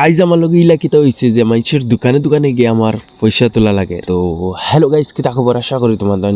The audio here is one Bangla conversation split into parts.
আইজ আমার লগে ইলা কিতা হইছে যে মানুষের দোকানে দোকানে গিয়ে আমার পয়সা তোলা লাগে। তো হ্যালো গাইস, কিতা খবর? আশা করি তোমাদের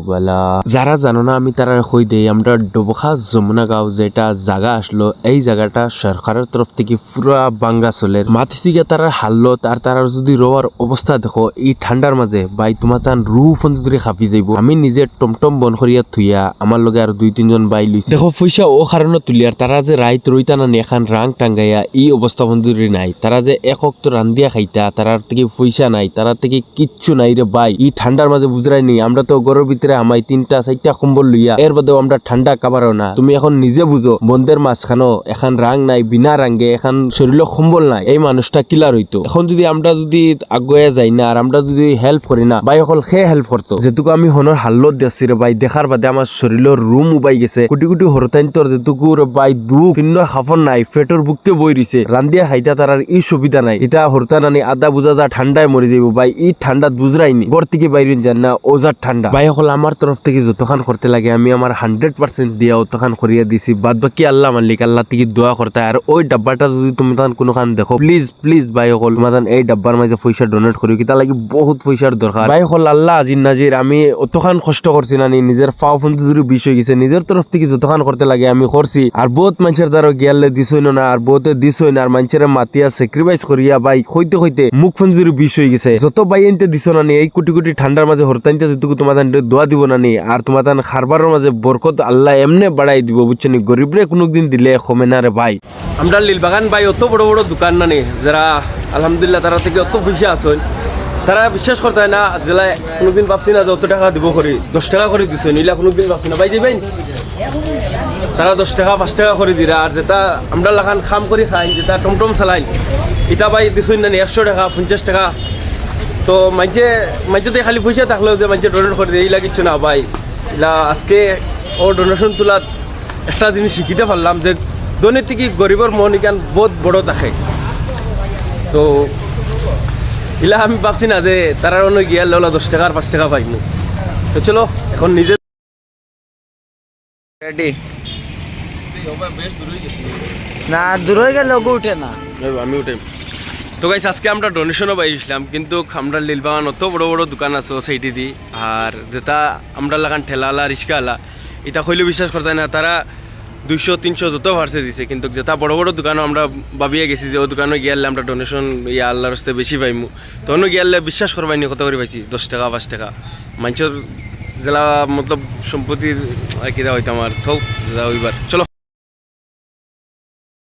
বালা। যারা জানো না আমি তারা কই দেই, আমরা ডবখা যমুনা গাঁও যেটা জায়গা আসলো, এই জায়গাটা সরকারের তরফ থেকে পুরা বাঙ্গা চলের মাতিসিগা তারার হাল্লত। আর তারার যদি রোয়ার অবস্থা দেখো এই ঠান্ডার মাঝে ভাই, তোমার তান রু ফোন যদি খাপি যাইব। আমি নিজে টমটম বন করিয়া থুইয়া আমার লগে আর 2-3 জন বাই লইছি। দেখো পয়সা ও কারণে তুলি, আর তারা যে রাইত রইতা না এখন রাং টাঙ্গাইয়া এই অবস্থা বন্ধুরি নাই। তারা যে একক তো রান্দিয়া খাইতা, তারার থেকে পয়সা নাই, তারার থেকে কিচ্ছু নাই রে ভাই। এই ঠান্ডার মাঝে বুঝরাই নি, আমরা তো ঘরের ভিতরে আমাই 3-4টা কম্বল লইয়া, এর বাদেও আমরা ঠান্ডা কাবারও না। তুমি এখন নিজে বুঝো, বন্ধের মাঝখানো এখন রাং নাই, বিনা রাঙ্গে এখন শরীরে কম্বল নাই, এই মানুষটা কিলার হইতো। এখন যদি আমরা যদি আগুয়ে যাই না আর আমরা যদি হেল্প করি না ভাই, অকল সে হেল্প করতো। যেটুকু আমি হনর হাল্লত দেখছি রে ভাই, দেখার বাদে আমার শরীরের রুম উবাই গেছে। কোটি কোটি হরতাইন্তর যেটুকু রে ভাই দুঃখ ভিন্ন খাফন নাই, পেটের বুককে বই রইছে। রান্দিয়া খাইতা তারার এই সুবিধা নাই। এটা হরতা নানি আদা বুঝা যা ঠান্ডায় মরে যাইব ভাই। এই ঠান্ডা বুঝরাইনি, ঘর থেকে বাইরে যান না, ওজার ঠান্ডা ভাই। হল আমার তরফ থেকে যতখান করতে লাগে আমি আমার 100% দিয়া অতখান করিয়া দিছি। বাদ বাকি আল্লাহ মালিক, আল্লাহ থেকে দোয়া করতে। আর ওই ডাব্বাটা যদি তুমি তখন কোনো খান দেখো, প্লিজ প্লিজ ভাই হল তোমার এই ডাব্বার মাঝে পয়সা ডোনেট করি, কিতা লাগি বহুত পয়সার দরকার ভাই হল। আল্লাহ আজির নাজির, আমি অতখান কষ্ট করছি নানি, নিজের পাও ফোন যদি বিষ হয়ে গেছে, নিজের তরফ থেকে যতখান করতে লাগে আমি করছি। আর বহুত মানুষের দ্বারা গিয়ালে দিছই না, আর বহুতে দিছই না, আর মানুষের মাতিয়া স্যাক্রিফাইস করিয়া ভাই হইতে হইতে মুখ ফোন যদি বিষ হয়ে গেছে। যত ভাই আনতে দিছ নানি, এই কোটি কোটি ঠান্ডার মাঝে হরতাইতে যেটুকু তোমার দোয়া দিব নানি, আর তোমার খারবারের মাঝে বরকত আল্লাহ এমনে বাড়াই দিব, বুঝছো নি? গরিবরে কোনোদিন দিলে কমে না রে ভাই। আমরা লীলবাগান ভাই অত বড় বড় দোকান নানি, যারা আলহামদুলিল্লাহ তারা থেকে অত পয়সা আসেন, তারা বিশ্বাস করতে হয় না। জেলায় কোনোদিন ভাবছি না যে অত টাকা দিব করি, 10 টাকা করে দিছে নিলা, কোনোদিন ভাবছি না ভাই দিবেন। তারা 10 টাকা 5 টাকা করে দিরা। আর যেটা আমরা লাখান খাম করে খাই, যেটা টমটম চালাই, ইটা ভাই দিছই না 100 টাকা 50 টাকা। তো মাঝে খালি পয়সা থাকলেও যে মাঝে ডোনেট করে দিয়ে, এইলা কিচ্ছু না ভাই। এলা আজকে ও ডোনেশন তোলার একটা জিনিস শিখিতে পারলাম যে দুর্নীতি গরিবের মন ইকান বহুত বড় থাকে। তো এলা আমি ভাবছি না যে তারা অন্য গিয়া লোলা 10 টাকা আর 5 টাকা পাইনি। তো চলো এখন নিজে রেডি না, দূর হয়ে গেলে উঠে না, আমি উঠে। তো গাইস আজকে আমরা ডোনেশনও পাইছিলাম, কিন্তু আমরা লীলবাগান অত বড় বড় দোকান আছে সেইটি দি, আর যেটা আমরা লাগান ঠেলাওয়ালা রিক্সাওয়ালা, এটা হইলেও বিশ্বাস করতে না, তারা 200-300 যত ভার্সে দিছে। কিন্তু যেটা বড় বড় দোকানও আমরা ভাবিয়ে গেছি যে ও দোকানে গিয়ালে আমরা ডোনেশন আল্লাহর রাস্তায় বেশি পাইমু, তখন গিয়ালে বিশ্বাস করবাইনি কত করে পাইছি 10 টাকা 5 টাকা। মানুষের জেলা মতলব সম্পত্তির কিনা হইতাম আর থৌ ওইবার। চলো।